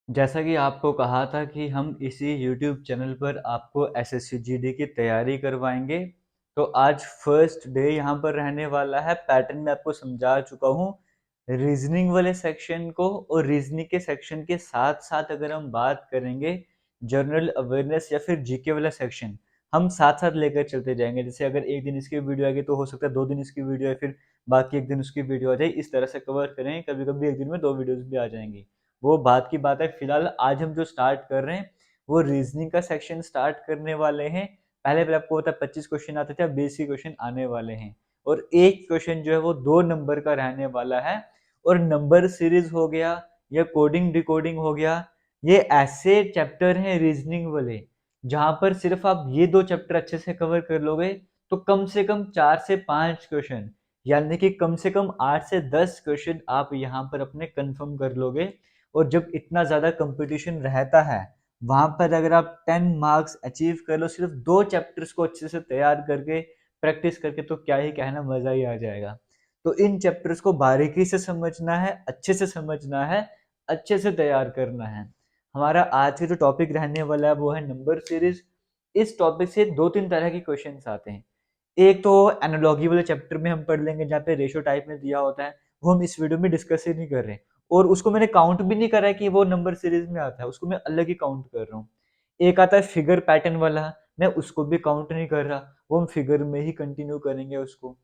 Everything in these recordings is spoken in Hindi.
जैसा कि आपको कहा था कि हम इसी यूट्यूब चैनल पर आपको एसएससी जीडी की तैयारी करवाएंगे। तो आज फर्स्ट डे यहाँ पर रहने वाला है। पैटर्न में आपको समझा चुका हूँ रीजनिंग वाले सेक्शन को, और रीजनिंग के सेक्शन के साथ साथ अगर हम बात करेंगे जनरल अवेयरनेस या फिर जीके वाला सेक्शन, हम साथ साथ लेकर चलते जाएंगे। जैसे अगर एक दिन इसकी वीडियो आएगी तो हो सकता है 2 दिन इसकी वीडियो, या फिर बाकी एक दिन उसकी वीडियो आ जाए। इस तरह से कवर करेंगे, कभी कभी एक दिन में 2 वीडियोज भी आ जाएंगी, वो बात की बात है। फिलहाल आज हम जो स्टार्ट कर रहे हैं वो रीजनिंग का सेक्शन स्टार्ट करने वाले हैं। पहले फिर आपको पता है 25 क्वेश्चन आते थे, अब 20 क्वेश्चन आने वाले हैं, और एक क्वेश्चन जो है वो 2 नंबर का रहने वाला है। और नंबर सीरीज हो गया या कोडिंग डिकोडिंग हो गया, ये ऐसे चैप्टर हैं रीजनिंग वाले जहां पर सिर्फ आप ये 2 चैप्टर अच्छे से कवर कर लोगे तो कम से कम 4 से 5 क्वेश्चन, यानी कि कम से कम 8 से 10 क्वेश्चन आप यहाँ पर अपने कंफर्म कर लोगे। और जब इतना ज़्यादा कंपटीशन रहता है, वहाँ पर अगर आप 10 मार्क्स अचीव कर लो सिर्फ 2 चैप्टर्स को अच्छे से तैयार करके, प्रैक्टिस करके, तो क्या ही कहना, मज़ा ही आ जाएगा। तो इन चैप्टर्स को बारीकी से समझना है, अच्छे से समझना है, अच्छे से तैयार करना है। हमारा आज का जो टॉपिक रहने वाला है वो है नंबर सीरीज। इस टॉपिक से 2-3 तरह के क्वेश्चन आते हैं। एक तो एनालॉजी वाले चैप्टर में हम पढ़ लेंगे जहाँ पे रेशियो टाइप में दिया होता है, वो हम इस वीडियो में डिस्कस ही नहीं कर रहे, और उसको मैंने काउंट भी नहीं करा है कि वो नंबर सीरीज में आता है, उसको मैं अलग ही काउंट कर रहा हूँ। एक आता है फिगर पैटर्न वाला, मैं उसको भी काउंट नहीं कर रहा, वो हम फिगर में ही कंटिन्यू करेंगे उसको।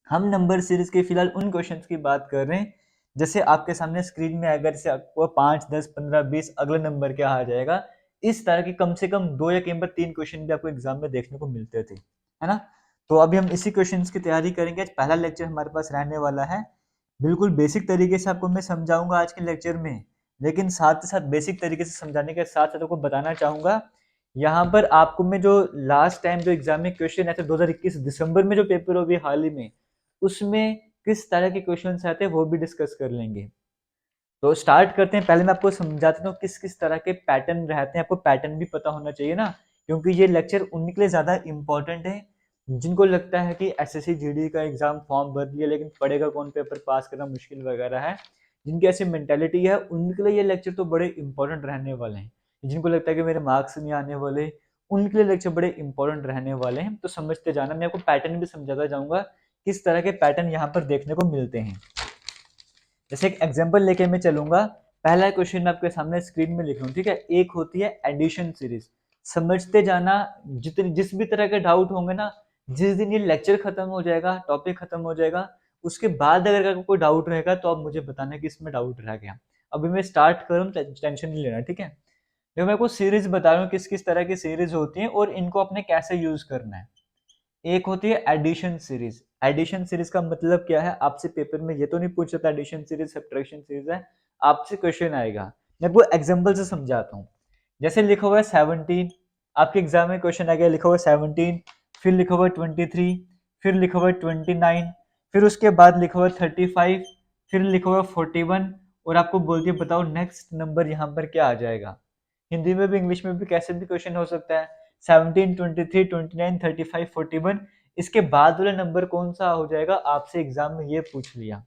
हम नंबर सीरीज के फिलहाल उन क्वेश्चंस की बात कर रहे हैं जैसे आपके सामने स्क्रीन में, अगर से आपको 5, 10, 15, 20 अगला नंबर क्या आ जाएगा, इस तरह के कम से कम 2 या कई बार 3 क्वेश्चन भी आपको एग्जाम में देखने को मिलते थे, है ना। तो अभी हम इसी क्वेश्चंस की तैयारी करेंगे। आज पहला लेक्चर हमारे पास रहने वाला है, बिल्कुल बेसिक तरीके से आपको मैं समझाऊंगा आज के लेक्चर में, लेकिन साथ ही साथ बेसिक तरीके से समझाने के साथ साथ आपको बताना चाहूंगा, यहाँ पर आपको मैं जो लास्ट टाइम जो एग्जाम में क्वेश्चन आए थे 2021 दिसंबर में जो पेपर हो गया हाल ही में, उसमें किस तरह के क्वेश्चंस आते हैं वो भी डिस्कस कर लेंगे। तो स्टार्ट करते हैं। पहले मैं आपको समझाता हूँ किस किस तरह के पैटर्न रहते हैं, आपको पैटर्न भी पता होना चाहिए ना, क्योंकि ये लेक्चर उनके लिए ज्यादा इंपॉर्टेंट है जिनको लगता है कि एसएससी जीडी का एग्जाम फॉर्म भर लिया लेकिन पढ़ेगा कौन, पेपर पास करना मुश्किल वगैरह है। जिनकी ऐसी मेंटेलिटी है उनके लिए ये लेक्चर तो बड़े इंपॉर्टेंट रहने वाले हैं। जिनको लगता है कि मेरे मार्क्स नहीं आने वाले, उनके लिए लेक्चर बड़े इंपॉर्टेंट रहने वाले हैं। तो समझते जाना, मैं आपको पैटर्न भी समझाता जाऊंगा किस तरह के पैटर्न यहाँ पर देखने को मिलते हैं। जैसे एक एग्जांपल लेके मैं चलूंगा। पहला क्वेश्चन मैं आपके सामने स्क्रीन में लिख रहा हूँ, ठीक है। एक होती है एडिशन सीरीज, समझते जाना। जितने जिस भी तरह के डाउट होंगे ना, जिस दिन ये लेक्चर खत्म हो जाएगा, टॉपिक खत्म हो जाएगा, उसके बाद अगर आपको कोई डाउट रहेगा तो आप मुझे बताना कि इसमें डाउट रह गया। अभी मैं स्टार्ट करूँ, टेंशन नहीं लेना, ठीक है। देखो मैं आपको सीरीज बता रहा हूँ किस किस तरह की सीरीज होती है और इनको अपने कैसे यूज करना है। एक होती है एडिशन सीरीज। एडिशन सीरीज का मतलब क्या है, आपसे पेपर में ये तो नहीं पूछ सकता एडिशन सीरीज सब्ट्रैक्शन सीरीज है, आपसे क्वेश्चन आएगा। मैं आपको एग्जांपल से समझाता हूँ। जैसे लिखा हुआ है 17, आपके एग्जाम में क्वेश्चन आ गया, लिखा हुआ है 17, फिर लिखा हुआ है 23, फिर लिखा हुआ है 29, फिर उसके बाद लिखा हुआ है 35, फिर लिखा हुआ है 41, और आपको बोल दिया बताओ नेक्स्ट नंबर यहाँ पर क्या आ जाएगा। हिंदी में भी इंग्लिश में भी कैसे भी क्वेश्चन हो सकता है। 17, 23, 29, 35, 41, इसके बाद वाला नंबर कौन सा हो जाएगा, आपसे एग्जाम में ये पूछ लिया।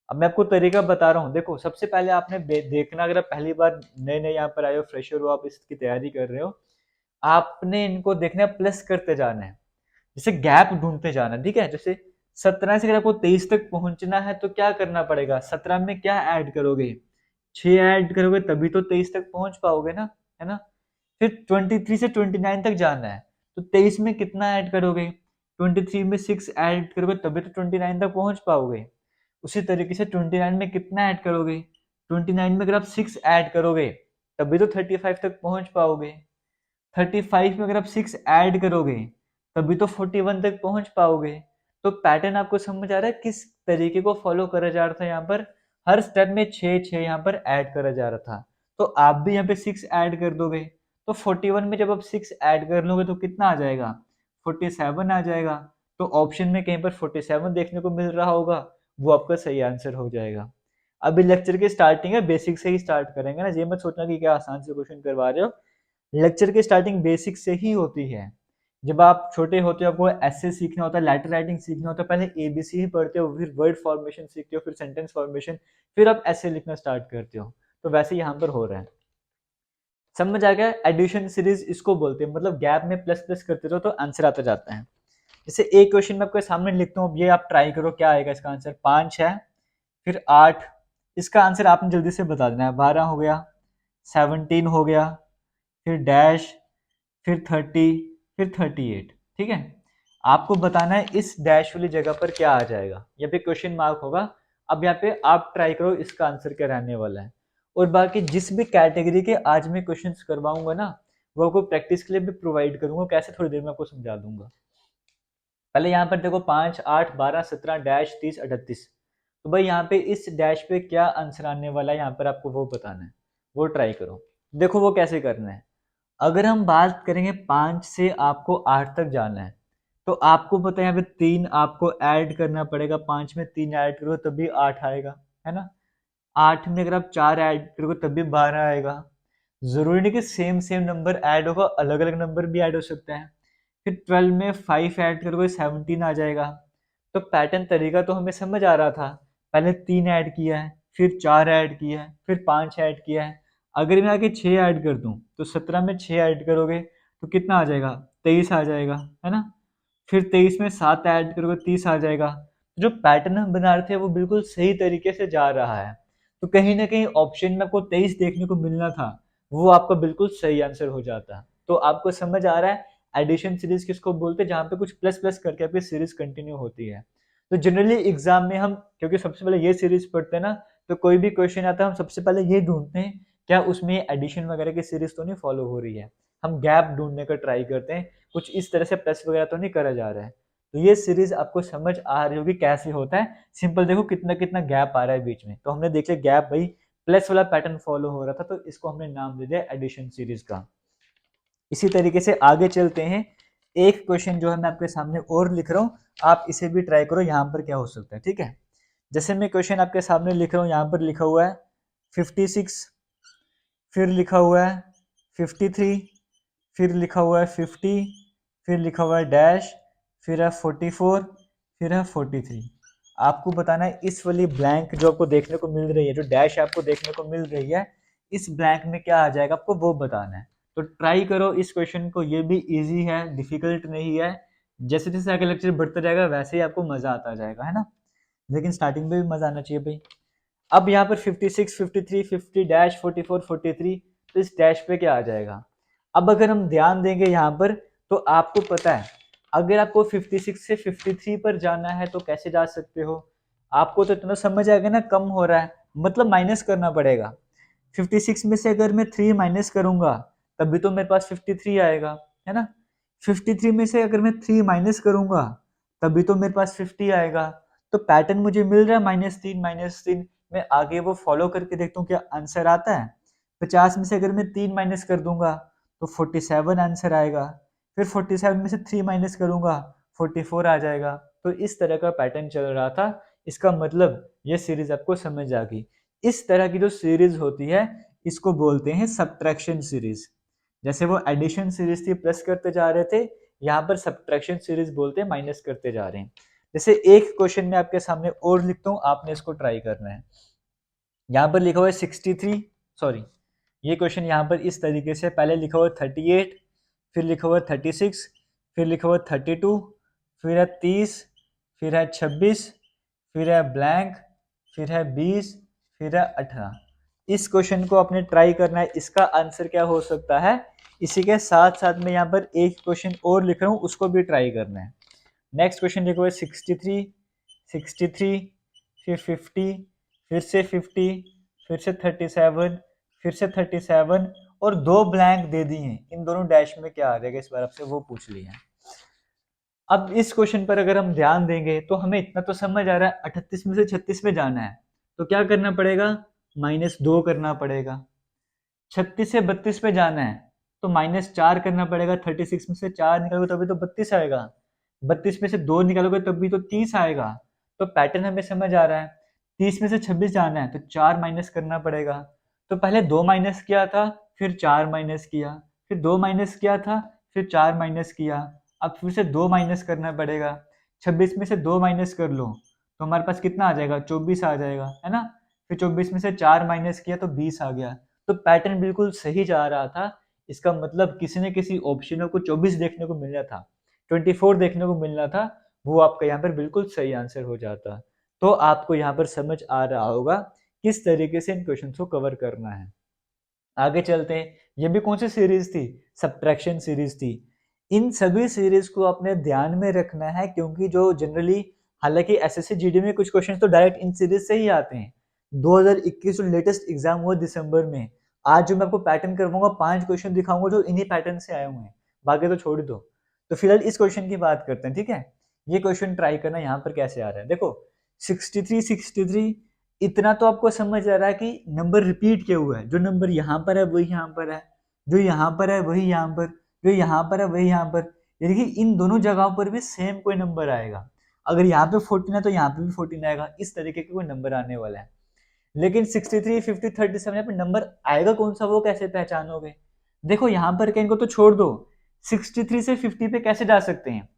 अब मैं आपको तरीका बता रहा हूँ। देखो सबसे पहले आपने देखना, अगर आप पहली बार नए नए यहाँ पर आए हो, फ्रेशर हो, आप इसकी तैयारी कर रहे हो, आपने इनको देखना है, प्लस करते जाना है, जैसे गैप ढूंढते जाना है, ठीक है। जैसे 17 से अगर आपको 23 तक पहुंचना है तो क्या करना पड़ेगा, 17 में क्या ऐड करोगे, 6 ऐड करोगे तभी तो 23 तक पहुंच पाओगे ना, है ना। फिर 23 से 29 तक जाना है, तो 23 में कितना ऐड करोगे, 23 में 6 ऐड करोगे तभी तो 29 तक पहुंच पाओगे। उसी तरीके से 29 में कितना ऐड करोगे, 29 में अगर आप 6 ऐड करोगे तभी तो 35 तक पहुंच पाओगे। 35 में अगर आप 6 ऐड करोगे तभी तो 41 तक पहुंच पाओगे। तो पैटर्न आपको समझ आ रहा है किस तरीके को फॉलो करा जा रहा था। यहाँ पर हर स्टेप में 6 6 यहाँ पर ऐड करा जा रहा था, तो आप भी यहाँ पे 6 ऐड कर दोगे। तो 41 में जब आप 6 ऐड कर लोगे तो कितना आ जाएगा, 47 आ जाएगा। तो ऑप्शन में कहीं पर 47 देखने को मिल रहा होगा, वो आपका सही आंसर हो जाएगा। अभी लेक्चर की स्टार्टिंग है, बेसिक से ही स्टार्ट करेंगे ना, ये मत सोचना कि क्या आसान से क्वेश्चन करवा रहे हो। लेक्चर की स्टार्टिंग बेसिक से ही होती है। जब आप छोटे होते हो, आपको ऐसे सीखना होता है, लेटर राइटिंग सीखना होता है, पहले एबीसी ही पढ़ते हो, फिर वर्ड फॉर्मेशन सीखते हो, फिर सेंटेंस फॉर्मेशन, फिर आप ऐसे लिखना स्टार्ट करते हो। तो वैसे यहाँ पर हो रहा है। समझ आ गया? एडिशन सीरीज इसको बोलते हैं, मतलब गैप में प्लस प्लस करते रहो तो आंसर आता जाता है। जैसे एक क्वेश्चन मैं आपके सामने लिखता हूँ, ये आप ट्राई करो क्या आएगा इसका आंसर। 5 है, फिर 8, इसका आंसर आपने जल्दी से बता देना है। 12 हो गया, 17 हो गया, फिर डैश, फिर 30, फिर 38। ठीक है, आपको बताना है इस डैश वाली जगह पर क्या आ जाएगा, यहाँ पे क्वेश्चन मार्क होगा। अब यहाँ पे आप ट्राई करो इसका आंसर क्या रहने वाला है। और बाकी जिस भी कैटेगरी के आज मैं क्वेश्चंस करवाऊंगा ना, वो आपको प्रैक्टिस के लिए भी प्रोवाइड करूंगा, कैसे थोड़ी देर में आपको समझा दूंगा। पहले यहाँ पर देखो 5, 8, 12, 17, डैश, 30, 38। तो भाई यहाँ पे इस डैश पे क्या आंसर आने वाला है, यहाँ पर आपको वो बताना है, वो ट्राई करो। देखो वो कैसे करना है। अगर हम बात करेंगे 5 से आपको 8 तक जाना है, तो आपको पता है यहाँ पे 3 आपको ऐड करना पड़ेगा। 5 में 3 ऐड करो तभी 8 आएगा, है ना। 8 में अगर आप 4 ऐड करोगे तब भी 12 आएगा। जरूरी नहीं कि सेम सेम नंबर ऐड होगा, अलग अलग नंबर भी ऐड हो सकते हैं। फिर 12 में 5 ऐड करोगे 17 आ जाएगा। तो पैटर्न तरीका तो हमें समझ आ रहा था। पहले 3 ऐड किया है, फिर 4 ऐड किया है, फिर 5 ऐड किया है। अगर मैं आगे 6 ऐड कर दूं तो 17 में 6 ऐड करोगे तो कितना आ जाएगा, 23 आ जाएगा, है ना। फिर 23 में 7 ऐड करोगे 30 आ जाएगा। जो पैटर्न हम बना रहे थे वो बिल्कुल सही तरीके से जा रहा है। तो कहीं ना कहीं ऑप्शन में आपको 23 देखने को मिलना था, वो आपका बिल्कुल सही आंसर हो जाता। तो आपको समझ आ रहा है एडिशन सीरीज किसको बोलते हैं, जहाँ पे कुछ प्लस प्लस करके आपकी सीरीज कंटिन्यू होती है। तो जनरली एग्जाम में हम, क्योंकि सबसे पहले ये सीरीज पढ़ते हैं ना, तो कोई भी क्वेश्चन आता है हम सबसे पहले ये ढूंढते हैं क्या उसमें एडिशन वगैरह की सीरीज तो नहीं फॉलो हो रही है। हम गैप ढूंढने का ट्राई करते हैं, कुछ इस तरह से प्लस वगैरह तो नहीं करा जा रहा है। तो ये सीरीज आपको समझ आ रही होगी कैसे होता है। सिंपल देखो कितना कितना गैप आ रहा है बीच में, तो हमने देख लिया गैप भाई प्लस वाला पैटर्न फॉलो हो रहा था, तो इसको हमने नाम दे दिया एडिशन सीरीज का। इसी तरीके से आगे चलते हैं। एक क्वेश्चन जो है मैं आपके सामने और लिख रहा हूँ, आप इसे भी ट्राई करो यहाँ पर क्या हो सकता है। ठीक है, जैसे मैं क्वेश्चन आपके सामने लिख रहा हूँ, यहाँ पर लिखा हुआ है 56, फिर लिखा हुआ है 53, फिर लिखा हुआ है 50, फिर लिखा हुआ है डैश, फिर है 44, फिर है 43। आपको बताना है इस वाली ब्लैंक जो आपको देखने को मिल रही है, जो डैश आपको देखने को मिल रही है, इस ब्लैंक में क्या आ जाएगा आपको वो बताना है। तो ट्राई करो इस क्वेश्चन को, ये भी इजी है, डिफिकल्ट नहीं है। जैसे जैसे आगे लेक्चर बढ़ता जाएगा वैसे ही आपको मजा आता जाएगा, है ना। लेकिन स्टार्टिंग में भी मजा आना चाहिए भाई। अब यहाँ पर 56, 53, 50 डैश 44, 43, तो इस डैश पे क्या आ जाएगा। अब अगर हम ध्यान देंगे यहाँ पर, तो आपको पता है अगर आपको 56 से 53 पर जाना है तो कैसे जा सकते हो। आपको तो इतना समझ आएगा ना, कम हो रहा है मतलब माइनस करना पड़ेगा। 56 में से अगर मैं 3 माइनस करूंगा तब भी तो मेरे पास 53 आएगा, है ना। 53 में से अगर मैं 3 माइनस करूंगा तब भी तो मेरे पास 50 आएगा। तो पैटर्न मुझे मिल रहा है -3 -3। मैं आगे वो फॉलो करके देखता हूँ क्या आंसर आता है। 50 में से अगर मैं 3 माइनस कर दूंगा तो 47 आंसर आएगा। फिर 47 में से 3 माइनस करूंगा 44 आ जाएगा। तो इस तरह का पैटर्न चल रहा था। इसका मतलब ये सीरीज आपको समझ आ गई। इस तरह की जो सीरीज होती है इसको बोलते हैं सब्ट्रैक्शन सीरीज। जैसे वो एडिशन सीरीज थी प्लस करते जा रहे थे, यहाँ पर सब्ट्रैक्शन सीरीज बोलते हैं माइनस करते जा रहे हैं। जैसे एक क्वेश्चन में आपके सामने और लिखता हूँ, आपने इसको ट्राई करना है। यहाँ पर लिखा हुआ है 63, सॉरी ये क्वेश्चन यहाँ पर इस तरीके से पहले लिखा हुआ 38, फिर लिखा हुआ 36, फिर लिखा हुआ 32, फिर है 30, फिर है 26, फिर है ब्लैंक, फिर है 20, फिर है 18। इस क्वेश्चन को आपने ट्राई करना है, इसका आंसर क्या हो सकता है। इसी के साथ साथ में यहाँ पर एक क्वेश्चन और लिख रहा हूँ, उसको भी ट्राई करना है। नेक्स्ट क्वेश्चन लिखा हुआ है 63, 63, फिर 50, फिर से 50, फिर से 37, फिर से 37 और 2 ब्लैंक दे दी हैं। इन दोनों डैश में क्या आ जाएगा इस बार आपसे वो पूछ लिया है। अब इस क्वेश्चन पर अगर हम ध्यान देंगे तो हमें इतना तो समझ आ रहा है 38 में से 36 में जाना है, तो क्या करना पड़ेगा, -2 करना पड़ेगा। 36 से 32 पे जाना है तो -4 करना पड़ेगा। 36 में से 4 निकालोगे तभी तो 32 आएगा। 32 में से 2 निकालोगे तब भी तो 30 आएगा। तो पैटर्न हमें समझ आ रहा है। 30 में से 26 जाना है तो 4 माइनस करना पड़ेगा। तो पहले 2 माइनस किया था, फिर 4 माइनस किया, फिर 2 माइनस किया था, फिर 4 माइनस किया, अब फिर से 2 माइनस करना पड़ेगा। 26 में से 2 माइनस कर लो तो हमारे पास कितना आ जाएगा, 24 आ जाएगा, है ना। फिर 24 में से 4 माइनस किया तो 20 आ गया। तो पैटर्न बिल्कुल सही जा रहा था। इसका मतलब किसी न किसी ऑप्शन को 24 देखने को मिलना था, 24 देखने को मिलना था, वो आपका यहाँ पर बिल्कुल सही आंसर हो जाता। तो आपको यहाँ पर समझ आ रहा होगा किस तरीके से इन क्वेश्चन को कवर करना है। आगे चलते हैं। ये भी कौन सी सीरीज थी? सब्ट्रैक्शन सीरीज थी। इन सभी सीरीज को अपने ध्यान में रखना है, क्योंकि जो जनरली, हालांकि एसएससी जीडी में कुछ क्वेश्चन तो डायरेक्ट इन सीरीज से ही आते हैं। 2021 जो लेटेस्ट एग्जाम हुआ दिसंबर में, आज जो मैं आपको पैटर्न करवाऊंगा 5 क्वेश्चन दिखाऊंगा जो इन्हीं पैटर्न से आए हुए हैं, बाकी तो छोड़ दो। तो फिलहाल इस क्वेश्चन की बात करते हैं, ठीक है। ये क्वेश्चन ट्राई करना यहाँ पर कैसे आ रहा है। देखो 63 इतना तो आपको समझ आ रहा है कि नंबर रिपीट क्यों हुआ है। जो नंबर यहाँ पर है वही यहाँ पर है, जो यहाँ पर है वही यहाँ पर, जो यहाँ पर है वही यहाँ पर, यानी कि इन दोनों जगहों पर भी सेम कोई नंबर आएगा। अगर यहाँ पे 14 है तो यहाँ पे भी 14 आएगा, इस तरीके के कोई नंबर आने वाला है। लेकिन 63, 50, 37 यहाँ पे नंबर आएगा कौन सा, वो कैसे पहचानोगे? देखो यहाँ पर क्या, इनको तो छोड़ दो। 63 से 50 पे कैसे जा सकते हैं?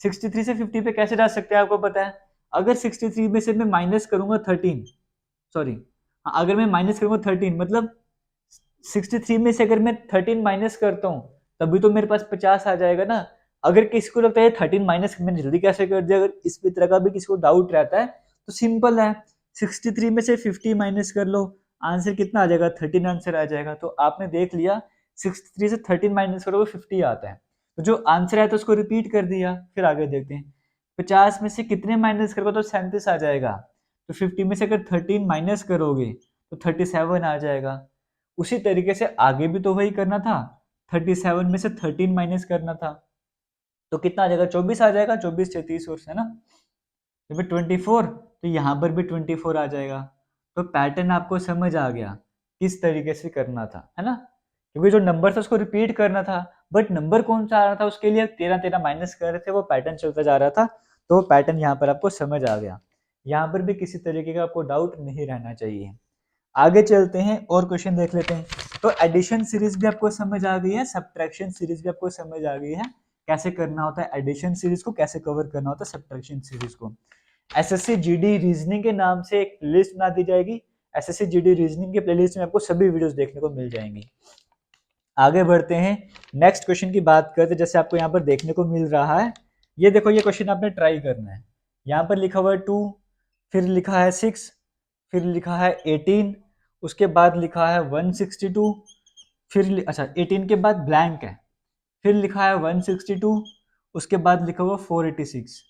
63 से 50 पे कैसे जा सकते हैं आपको पता है? अगर 63 में से मैं माइनस करूंगा 13, सॉरी हाँ, अगर मैं माइनस करूंगा 13, मतलब 63 में से अगर मैं 13 माइनस करता हूँ तभी तो मेरे पास 50 आ जाएगा ना। अगर किसी को लगता है 13 माइनस मैंने जल्दी कैसे कर दिया, अगर इस तरह का भी किसी को डाउट रहता है तो सिंपल है, 63 में से 50 माइनस कर लो, आंसर कितना आ जाएगा? 13 आंसर आ जाएगा। तो आपने देख लिया 63 से 13 माइनस करोगे 50 आता है, तो जो आंसर है तो उसको रिपीट कर दिया। फिर आगे देखते हैं, 50 में से कितने माइनस करोगे तो 37 आ जाएगा। तो 50 में से अगर 13 माइनस करोगे तो 37 आ जाएगा। उसी तरीके से आगे भी तो वही करना था, 37 में से 13 माइनस करना था, तो कितना आ जाएगा? 24 आ जाएगा। 24 से 30 और है ना, तो 24, तो यहाँ पर भी 24 आ जाएगा। तो पैटर्न आपको समझ आ गया किस तरीके से करना था, है ना। क्योंकि जो नंबर था उसको रिपीट करना था, बट नंबर कौन सा आ रहा था उसके लिए 13 माइनस कर रहे थे, वो पैटर्न चलता जा रहा था। तो वो पैटर्न यहाँ पर आपको समझ आ गया। यहाँ पर भी किसी तरीके का आपको डाउट नहीं रहना चाहिए। आगे चलते हैं और क्वेश्चन देख लेते हैं। तो एडिशन सीरीज भी आपको समझ आ गई है, सब्ट्रैक्शन सीरीज भी आपको समझ आ गई है, कैसे करना होता है एडिशन सीरीज को, कैसे कवर करना होता है सब्ट्रैक्शन सीरीज को। एसएससी जीडी रीजनिंग के नाम से एक प्लेलिस्ट बना दी जाएगी। एसएससी जीडी रीजनिंग के प्लेलिस्ट में आपको सभी वीडियोस देखने को मिल जाएंगी। आगे बढ़ते हैं, नेक्स्ट क्वेश्चन की बात करते हैं। जैसे आपको यहाँ पर देखने को मिल रहा है, ये देखो, ये क्वेश्चन आपने ट्राई करना है। यहाँ पर लिखा हुआ है 2, फिर लिखा है 6, फिर लिखा है 18, उसके बाद लिखा है 162, फिर अच्छा 18 के बाद ब्लैंक है, फिर लिखा है 162, उसके बाद लिखा हुआ 486।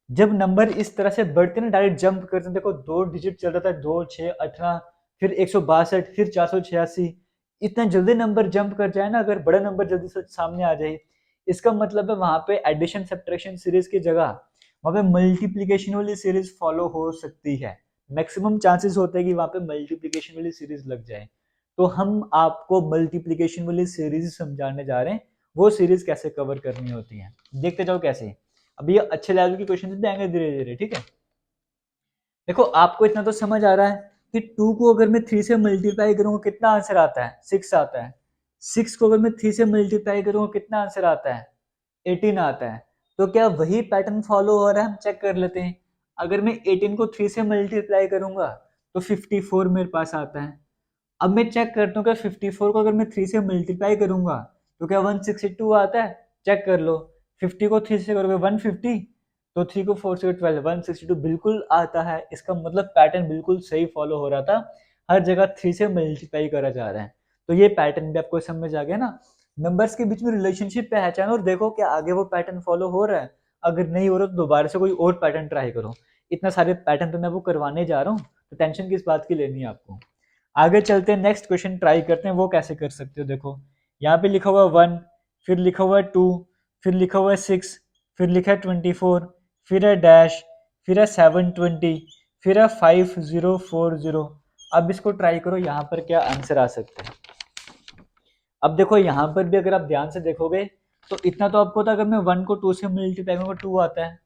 जब नंबर इस तरह से बढ़ते ना, डायरेक्ट जंप करते हैं, देखो 2 डिजिट चल रहा था, 2, 6, 18, फिर 162, फिर 486, इतना जल्दी नंबर जंप कर जाए ना, अगर बड़ा नंबर जल्दी से सामने आ जाए, इसका मतलब है वहां पे एडिशन सब्ट्रैक्शन सीरीज की जगह वहां पे मल्टीप्लीकेशन वाली सीरीज फॉलो हो सकती है। मैक्सिमम चांसेस होते हैं कि वहां पे मल्टीप्लीकेशन वाली सीरीज लग जाए। तो हम आपको मल्टीप्लीकेशन वाली सीरीज समझाने जा रहे हैं, वो सीरीज कैसे कवर करनी होती है, देखते जाओ कैसे। अभी ये अच्छे लेवल के क्वेश्चन भी आएंगे धीरे धीरे, ठीक है। देखो आपको इतना तो समझ आ रहा है कि 2 को अगर मैं 3 से मल्टीप्लाई करूंगा कितना आंसर आता है? 6 आता है। 6 को अगर मैं 3 से मल्टीप्लाई करूंगा कितना आंसर आता है? 18 आता है। तो क्या वही पैटर्न फॉलो हो रहा है? हम चेक कर लेते हैं। अगर मैं 18 को 3 से मल्टीप्लाई करूंगा तो 54 मेरे पास आता है। अब मैं चेक करता हूँ कि 54 को अगर मैं 3 से मल्टीप्लाई करूंगा तो क्या 162 आता है? चेक कर लो। 50 को 3 से करोगे 150, तो 3 को 4 से 12, 162 बिल्कुल आता है। इसका मतलब पैटर्न बिल्कुल सही फॉलो हो रहा था, हर जगह 3 से मल्टीप्लाई करा जा रहा है। तो ये पैटर्न भी आपको समझ आ गया ना। नंबर्स के बीच में रिलेशनशिप पहचानो और देखो क्या आगे वो पैटर्न फॉलो हो रहा है। अगर नहीं हो रहा तो दोबारा से कोई और पैटर्न ट्राई करो। इतना सारे पैटर्न तो मैं वो करवाने जा रहा हूँ, तो टेंशन किस बात की लेनी है आपको। आगे चलते हैं, नेक्स्ट क्वेश्चन ट्राई करते हैं, वो कैसे कर सकते हो। देखो यहाँ पे लिखा हुआ 1, फिर लिखा हुआ 2, फिर लिखा हुआ 6, फिर लिखा है 24, फिर है डैश, फिर है 720, फिर है 5040। अब इसको ट्राई करो, यहाँ पर क्या आंसर आ सकता है। अब देखो यहाँ पर भी अगर आप ध्यान से देखोगे तो इतना तो आपको था, अगर मैं 1 को 2 से मल्टीप्लाई करूँगा 2 आता है,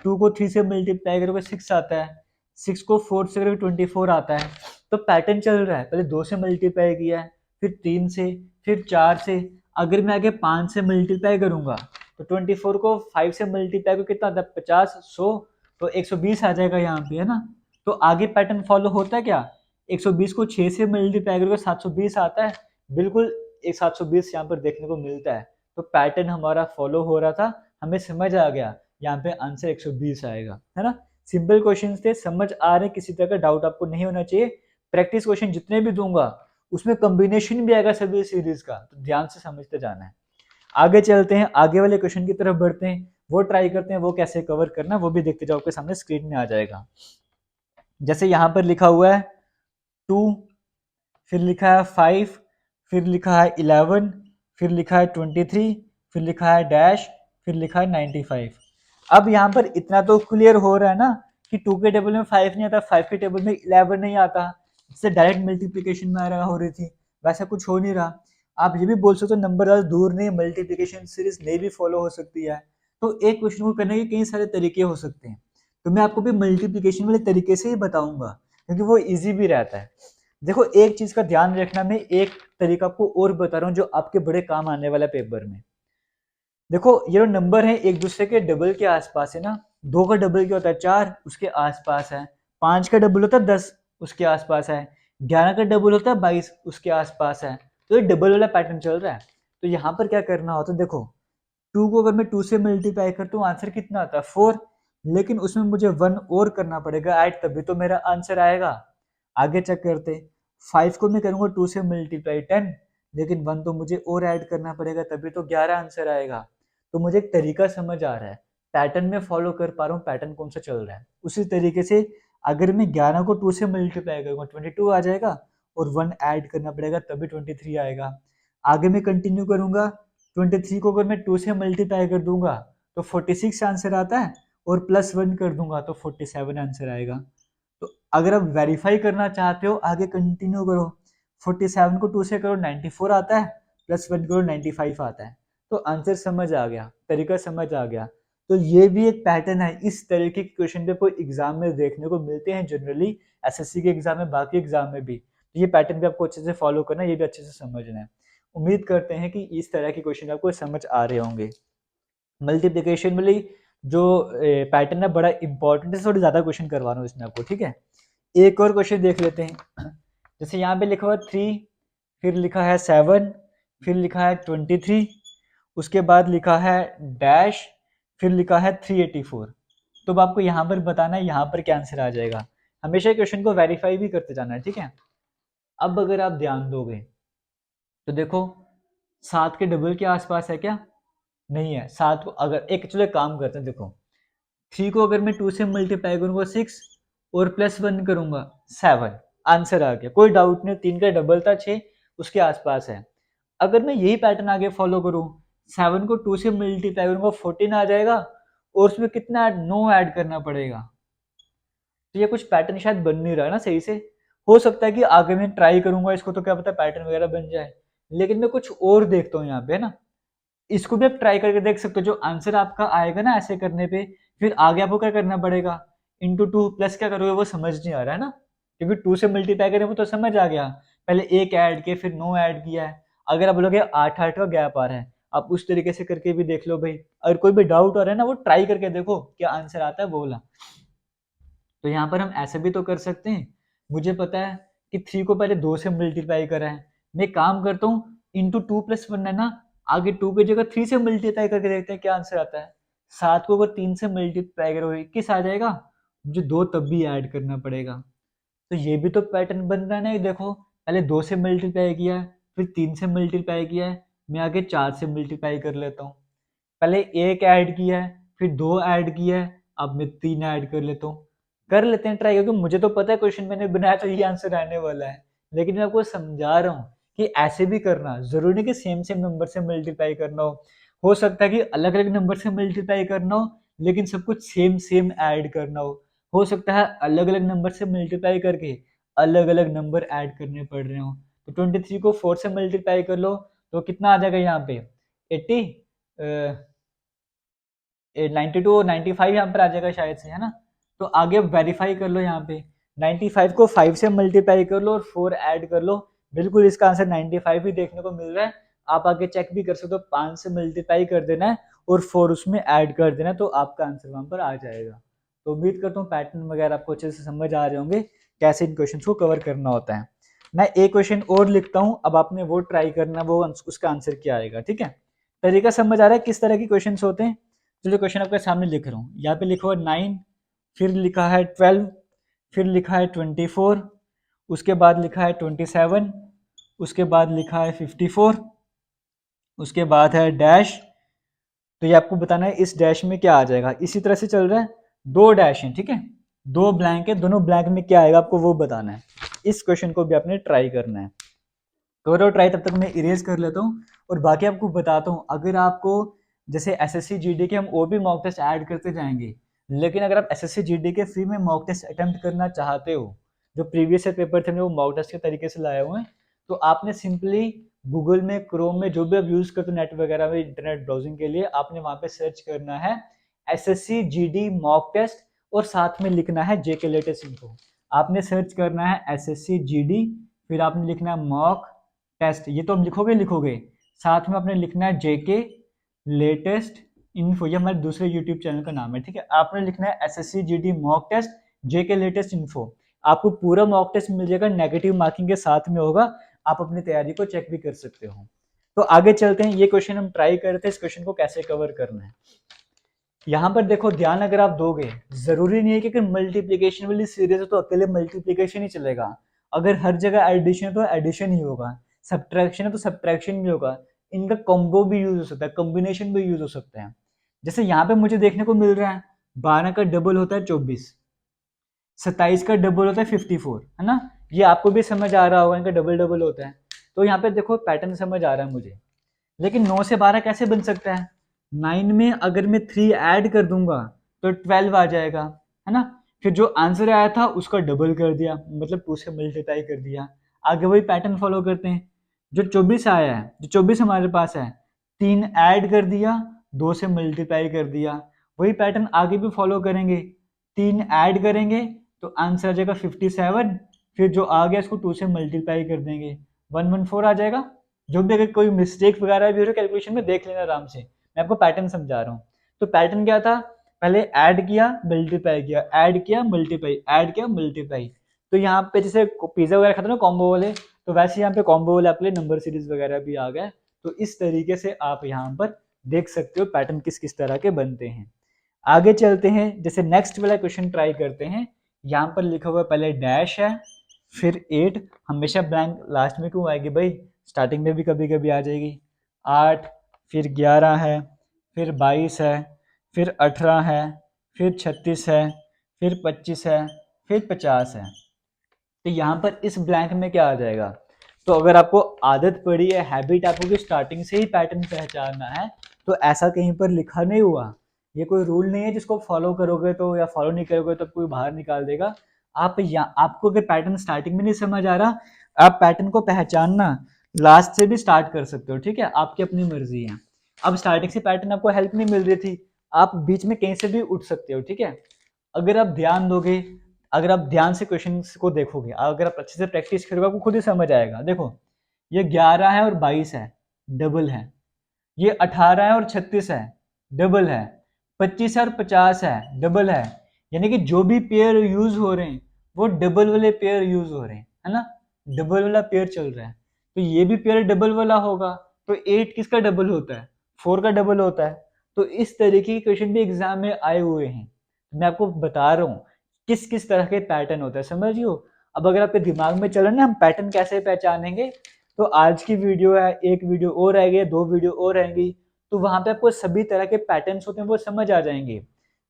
2 को 3 से मल्टीप्लाई करोगे 6 आता है, 6 को 4 से करोगे 24 आता है। तो पैटर्न चल रहा है, पहले 2 से मल्टीप्लाई किया है, फिर 3 से, फिर 4 से, अगर मैं आगे 5 से मल्टीप्लाई करूंगा तो 24 को 5 से मल्टीप्लाई को कितना आता है? 50, 100, तो 120 आ जाएगा यहाँ पे, है ना। तो आगे पैटर्न फॉलो होता है क्या, 120 को 6 से मल्टीप्लाई करके 720 आता है, बिल्कुल एक 720 यहाँ पर देखने को मिलता है। तो पैटर्न हमारा फॉलो हो रहा था, हमें समझ आ गया, यहाँ पे आंसर 120 आएगा, है ना। सिंपल क्वेश्चन थे, समझ आ रहे, किसी तरह का डाउट आपको नहीं होना चाहिए। प्रैक्टिस क्वेश्चन जितने भी दूंगा उसमें कॉम्बिनेशन भी आएगा सभी सीरीज का, तो ध्यान से समझते जाना है। आगे चलते हैं, आगे वाले क्वेश्चन की तरफ बढ़ते हैं, वो ट्राई करते हैं, वो कैसे कवर करना वो भी देखते जाओ, आपके सामने स्क्रीन में आ जाएगा। जैसे यहाँ पर लिखा हुआ है 2, फिर लिखा है 5, फिर लिखा है 11, फिर लिखा है 23, फिर लिखा है डैश, फिर लिखा है 95। अब यहाँ पर इतना तो क्लियर हो रहा है ना कि 2 के टेबल में 5 नहीं आता, 5 के टेबल में 11 नहीं आता, इससे डायरेक्ट मल्टीप्लीकेशन में हो रही थी, वैसा कुछ हो नहीं रहा। आप ये भी बोल सकते हो नंबर ज़्यादा दूर नहीं, मल्टीप्लीकेशन सीरीज नहीं भी फॉलो हो सकती है। तो एक क्वेश्चन को करने के कई सारे तरीके हो सकते हैं, तो मैं आपको भी मल्टीप्लीकेशन वाले तरीके से ही बताऊंगा क्योंकि वो इजी भी रहता है। देखो एक चीज का ध्यान रखना, मैं एक तरीका आपको और बता रहा हूँ जो आपके बड़े काम आने वाला पेपर में। देखो ये जो नंबर है एक दूसरे के डबल के आसपास है ना, 2 का डबल क्या होता है 4, उसके आसपास है, 5 का डबल होता है 10, उसके आसपास है, 11 का डबल होता है 22, उसके आसपास है। तो ये डबल वाला पैटर्न चल रहा है। तो यहाँ पर क्या करना होता है, देखो 2 को अगर मैं 2 से मल्टीप्लाई करता हूँ आंसर कितना आता है 4, लेकिन उसमें मुझे 1 और करना पड़ेगा ऐड, तभी तो मेरा आंसर आएगा। आगे चेक करते, 5 को मैं करूँगा 2 से मल्टीप्लाई 10, लेकिन 1 तो मुझे और ऐड करना पड़ेगा, तभी तो 11 आंसर आएगा। तो मुझे एक तरीका समझ आ रहा है, पैटर्न में फॉलो कर पा रहा हूँ, पैटर्न कौन सा चल रहा है। उसी तरीके से अगर मैं 11 को 2 से मल्टीप्लाई करूँगा 22 आ जाएगा, और 1 ऐड करना पड़ेगा तभी 23 आएगा। आगे मैं कंटिन्यू करूँगा, 23 को अगर मैं 2 से मल्टीप्लाई कर दूंगा तो 46 आंसर आता है, और प्लस 1 कर दूंगा तो 47 आंसर आएगा। तो अगर आप वेरीफाई करना चाहते हो आगे कंटिन्यू करो, 47 को 2 से करो 94 आता है, प्लस 1 करो 95 आता है। तो आंसर समझ आ गया, तरीका समझ आ गया। तो ये भी एक पैटर्न है, इस तरीके के क्वेश्चन पेपर एग्जाम में देखने को मिलते हैं जनरली, एसएससी के एग्जाम में, बाकी एग्जाम में भी। तो ये पैटर्न भी आपको अच्छे से फॉलो करना है, ये भी अच्छे से समझना है। उम्मीद करते हैं कि इस तरह के क्वेश्चन आपको समझ आ रहे होंगे। मल्टीप्लिकेशन वाली जो पैटर्न है बड़ा इंपॉर्टेंट है, थोड़ी ज्यादा क्वेश्चन करवा रहा हूँ इसमें आपको, ठीक है। एक और क्वेश्चन देख लेते हैं। जैसे यहाँ पे लिखा हुआ 3, फिर लिखा है 7, फिर लिखा है 23, उसके बाद लिखा है डैश, फिर लिखा है 384। तो अब आपको यहाँ पर बताना है यहाँ पर क्या आंसर आ जाएगा। हमेशा क्वेश्चन को वेरीफाई भी करते जाना है, ठीक है। अब अगर आप ध्यान दोगे तो देखो 7 के डबल के आसपास है क्या, नहीं है। 7 को अगर एक, चलो एक काम करते हैं, देखो 3 को अगर मैं 2 से मल्टीप्लाई करूंगा 6, और प्लस 1 करूंगा 7, आंसर आ गया, कोई डाउट नहीं। 3 का डबल था 6, उसके आसपास है। अगर मैं यही पैटर्न आगे फॉलो करूं, 7 को 2 से मल्टीप्लाई करूंगा 14 आ जाएगा, और उसमें कितना 9 ऐड करना पड़ेगा। तो ये कुछ पैटर्न शायद बन नहीं रहा ना सही से। हो सकता है कि आगे मैं ट्राई करूंगा इसको तो क्या पता पैटर्न वगैरह बन जाए, लेकिन मैं कुछ और देखता हूँ यहाँ पे, है ना। इसको भी आप ट्राई करके देख सकते हो, जो आंसर आपका आएगा ना ऐसे करने पे, फिर आगे आपको क्या करना पड़ेगा, इंटू 2 प्लस क्या करोगे वो समझ नहीं आ रहा है ना, क्योंकि 2 से मल्टीप्लाई करें वो तो समझ आ गया, पहले 1 ऐड किया फिर 9 ऐड किया है। अगर आप बोलोगे 8 का गैप आ रहा है, आप उस तरीके से करके भी देख लो भाई। अगर कोई भी डाउट आ रहा है ना वो ट्राई करके देखो क्या आंसर आता है वो वाला। तो यहाँ पर हम ऐसे भी तो कर सकते हैं, मुझे पता है कि 3 को पहले 2 से मल्टीप्लाई करा है, मैं काम करता हूँ इंटू 2 प्लस 1 है ना, आगे 2 की जगह 3 से मल्टीप्लाई करके देखते हैं क्या आंसर आता है। 7 को अगर 3 से मल्टीप्लाई करोगे 21 आ जाएगा, मुझे 2 तब भी ऐड करना पड़ेगा। तो ये भी तो पैटर्न बन रहा है ना, देखो पहले 2 से मल्टीप्लाई किया है, फिर 3 से मल्टीप्लाई किया है, मैं आगे 4 से मल्टीप्लाई कर लेता हूँ। पहले 1 ऐड किया है, फिर 2 ऐड किया है, अब मैं 3 ऐड कर लेता हूँ। कर लेते हैं ट्राई, क्योंकि मुझे तो पता है क्वेश्चन मैंने बनाया तो ये आंसर आने वाला है, लेकिन मैं आपको समझा रहा हूँ कि ऐसे भी करना जरूरी नहीं कि सेम सेम नंबर से मल्टीप्लाई करना हो सकता है कि अलग अलग नंबर से मल्टीप्लाई करना हो, लेकिन सब कुछ सेम सेम ऐड करना हो सकता है अलग अलग नंबर से मल्टीप्लाई करके अलग अलग नंबर ऐड करने पड़ रहे हो। तो 23 को 4 से मल्टीप्लाई कर लो तो कितना आ जाएगा यहाँ पे 80, 92 और 95 यहाँ पर आ जाएगा शायद से, है ना। तो आगे वेरीफाई कर लो यहाँ पे, 95 को 5 से मल्टीप्लाई कर लो और 4 ऐड कर लो, बिल्कुल इसका आंसर 95 ही देखने को मिल रहा है। आप आगे चेक भी कर सकते हो, 5 से मल्टीप्लाई कर देना है और 4 उसमें ऐड कर देना है, तो आपका आंसर वहां पर आ जाएगा। तो उम्मीद करता हूँ पैटर्न वगैरह आपको अच्छे से समझ आ रहे होंगे कैसे इन क्वेश्चन को कवर करना होता है। मैं एक क्वेश्चन और लिखता हूँ, अब आपने वो ट्राई करना, वो उसका आंसर क्या आएगा, ठीक है। तरीका समझ आ रहा है किस तरह की क्वेश्चन होते हैं। चलिए क्वेश्चन आपके सामने लिख रहा हूँ, यहाँ पे लिखा हुआ 9, फिर लिखा है 12, फिर लिखा है 24, उसके बाद लिखा है 27, उसके बाद लिखा है 54, उसके बाद है डैश। तो ये आपको बताना है इस डैश में क्या आ जाएगा। इसी तरह से चल रहा है, दो डैश हैं, ठीक है, दो ब्लैंक है, दोनों ब्लैंक में क्या आएगा आपको वो बताना है। इस क्वेश्चन को भी आपने ट्राई करना है। करो ट्राई, तब तक मैं इरेज कर लेता हूँ और बाकी आपको बताता हूँ। अगर आपको जैसे एसएससी जीडी के हम और भी मॉक टेस्ट ऐड करते जाएंगे, लेकिन अगर आप एसएससी जीडी के फ्री में मॉक टेस्ट अटेम्प्ट करना चाहते हो, जो प्रीवियस ईयर पेपर थे वो मॉक टेस्ट के तरीके से लाए हुए हैं, तो आपने सिंपली गूगल में, क्रोम में, जो भी आप यूज करते हो नेट वगैरह में इंटरनेट ब्राउजिंग के लिए, आपने वहां पे सर्च करना है एसएससी जीडी मॉक टेस्ट और साथ में लिखना है जेके लेटेस्ट इन्फो। आपने सर्च करना है एसएससी जीडी, फिर आपने लिखना है मॉक टेस्ट, ये तो हम लिखोगे, साथ में आपने लिखना है जेके लेटेस्ट इन्फो, ये हमारे दूसरे यूट्यूब चैनल का नाम है, ठीक है। आपने लिखना है SSC GD mock test JK latest info. आपको पूरा मॉक टेस्ट मिल जाएगा, नेगेटिव मार्किंग के साथ में होगा, आप अपनी तैयारी को चेक भी कर सकते हो। तो आगे चलते हैं, ये क्वेश्चन हम ट्राई करते हैं, इस क्वेश्चन को कैसे कवर करना है। यहाँ पर देखो ध्यान अगर आप दोगे, जरूरी नहीं है कि मल्टीप्लीकेशन वाली सीरीज है तो अकेले मल्टीप्लीकेशन ही चलेगा। अगर हर जगह एडिशन है तो एडिशन ही होगा, सब्ट्रैक्शन है तो सब्ट्रैक्शन भी होगा, इनका कॉम्बो भी यूज हो सकता है, कॉम्बिनेशन भी यूज हो सकते हैं। जैसे यहाँ पे मुझे देखने को मिल रहा है 12 का डबल होता है 24, 27 का डबल होता है 54, है ना। ये आपको भी समझ आ रहा होगा, इनका डबल डबल होता है। तो यहाँ पे देखो पैटर्न समझ आ रहा है मुझे, लेकिन 9 से 12 कैसे बन सकता है। 9 में अगर मैं 3 ऐड कर दूंगा तो 12 आ जाएगा, है ना। फिर जो आंसर आया था उसका डबल कर दिया, मतलब 2 से मल्टीप्लाई कर दिया। आगे वही पैटर्न फॉलो करते हैं, जो 24 आया है, जो 24 हमारे पास है, 3 ऐड कर दिया, 2 से मल्टीप्लाई कर दिया। वही पैटर्न आगे भी फॉलो करेंगे, 3 ऐड करेंगे तो आंसर आ जाएगा 57, फिर जो आ गया इसको 2 से मल्टीप्लाई कर देंगे, 114 आ जाएगा। जो भी अगर कोई मिस्टेक वगैरह भी हो रहा है कैलकुलेशन में, देख लेना आराम से, मैं आपको पैटर्न समझा रहा हूँ। तो पैटर्न क्या था, पहले ऐड किया मल्टीप्लाई किया, ऐड किया मल्टीप्लाई, ऐड किया मल्टीप्लाई। तो यहाँ पे जैसे पिज्जा वगैरह खाते ना कॉम्बो वाले, तो वैसे यहाँ पे कॉम्बो वाले आपके लिए नंबर सीरीज वगैरह भी आ गए। तो इस तरीके से आप यहाँ पर देख सकते हो पैटर्न किस किस तरह के बनते हैं। आगे चलते हैं, जैसे नेक्स्ट वाला क्वेश्चन ट्राई करते हैं। यहाँ पर लिखा हुआ पहले डैश है, फिर 8, हमेशा ब्लैंक लास्ट में क्यों आएगी भाई, स्टार्टिंग में भी कभी कभी आ जाएगी। 8, फिर 11 है, फिर 22 है, फिर 18 है, फिर 36 है, फिर 25 है, फिर 50 है। तो यहाँ पर इस ब्लैंक में क्या आ जाएगा। तो अगर आपको आदत पड़ी है, हैबिट आपको कि स्टार्टिंग से ही पैटर्न पहचानना है, तो ऐसा कहीं पर लिखा नहीं हुआ। ये कोई रूल नहीं है जिसको फॉलो करोगे तो, या फॉलो नहीं करोगे तो कोई बाहर निकाल देगा। आपको अगर पैटर्न स्टार्टिंग में नहीं समझ आ रहा, आप पैटर्न को पहचानना लास्ट से भी स्टार्ट कर सकते हो, ठीक है, आपकी अपनी मर्जी है। अब स्टार्टिंग से पैटर्न आपको हेल्प नहीं मिल रही थी, आप बीच में कहीं से भी उठ सकते हो, ठीक है। अगर आप ध्यान दोगे, अगर आप ध्यान से क्वेश्चन को देखोगे, अगर आप अच्छे से प्रैक्टिस करोगे, आपको खुद ही समझ आएगा। देखो ये 11 है और 22 है, डबल है। ये 18 है और 36 है, डबल है। 25 है और 50 है, डबल है। यानी कि जो भी पेयर यूज हो रहे हैं वो डबल वाले पेयर यूज हो रहे हैं, है ना, डबल वाला पेयर चल रहा है। तो ये भी पेयर डबल वाला होगा, तो 8 किसका डबल होता है, 4 का डबल होता है। तो इस तरीके के क्वेश्चन भी एग्जाम में आए हुए हैं। मैं आपको बता रहा हूँ किस किस तरह के पैटर्न होता है, समझियो। अब अगर आपके दिमाग में चले ना हम पैटर्न कैसे पहचानेंगे, तो आज की वीडियो है, एक वीडियो और रहेगी, 2 वीडियो और रहेंगी, तो वहां पे आपको सभी तरह के पैटर्न्स होते हैं वो समझ आ जाएंगे।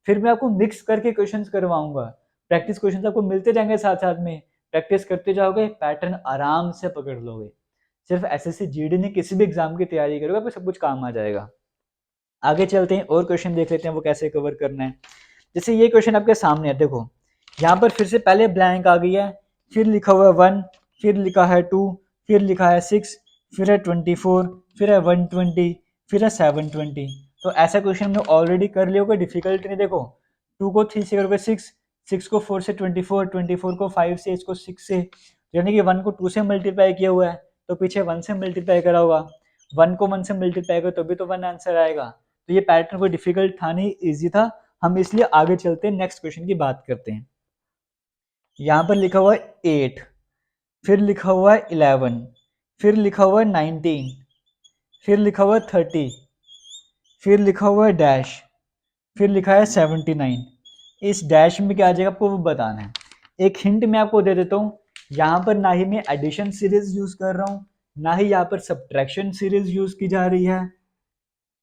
फिर मैं आपको मिक्स करके क्वेश्चंस करवाऊंगा, प्रैक्टिस क्वेश्चंस आपको मिलते जाएंगे साथ साथ में, प्रैक्टिस करते जाओगे, पैटर्न आराम से पकड़ लोगे। सिर्फ एसएससी जीडी नहीं, किसी भी एग्जाम की तैयारी करोगे आपको सब कुछ काम आ जाएगा। आगे चलते हैं और क्वेश्चन देख लेते हैं वो कैसे कवर करना है। जैसे ये क्वेश्चन आपके सामने है, देखो यहाँ पर फिर से पहले ब्लैंक आ गई है, फिर लिखा हुआ है 1, फिर लिखा है 2, फिर लिखा है 6, फिर है 24, फिर है 120, फिर है 720। तो ऐसा क्वेश्चन हमने ऑलरेडी कर लिया होगा, डिफिकल्ट नहीं। देखो 2 को 3 से करोगे 6, 6 को 4 से 24, 24 को 5 से, इसको 6 से, यानी कि 1 को 2 से मल्टीप्लाई किया हुआ है तो पीछे 1 से मल्टीप्लाई करा होगा, 1 को 1 से मल्टीप्लाई करो तो भी तो 1 आंसर आएगा। तो ये पैटर्न कोई डिफिकल्ट था नहीं, ईजी था, हम इसलिए आगे चलते हैं, नेक्स्ट क्वेश्चन की बात करते हैं। यहाँ पर लिखा हुआ है 8, फिर लिखा हुआ है 11, फिर लिखा हुआ है 19, फिर लिखा हुआ है 30, फिर लिखा हुआ है डैश, फिर लिखा है 79। इस डैश में क्या आ जाएगा आपको वो बताना है। एक हिंट मैं आपको दे देता हूँ, यहाँ पर ना ही मैं एडिशन सीरीज यूज कर रहा हूँ, ना ही यहाँ पर सब्ट्रैक्शन सीरीज यूज की जा रही है,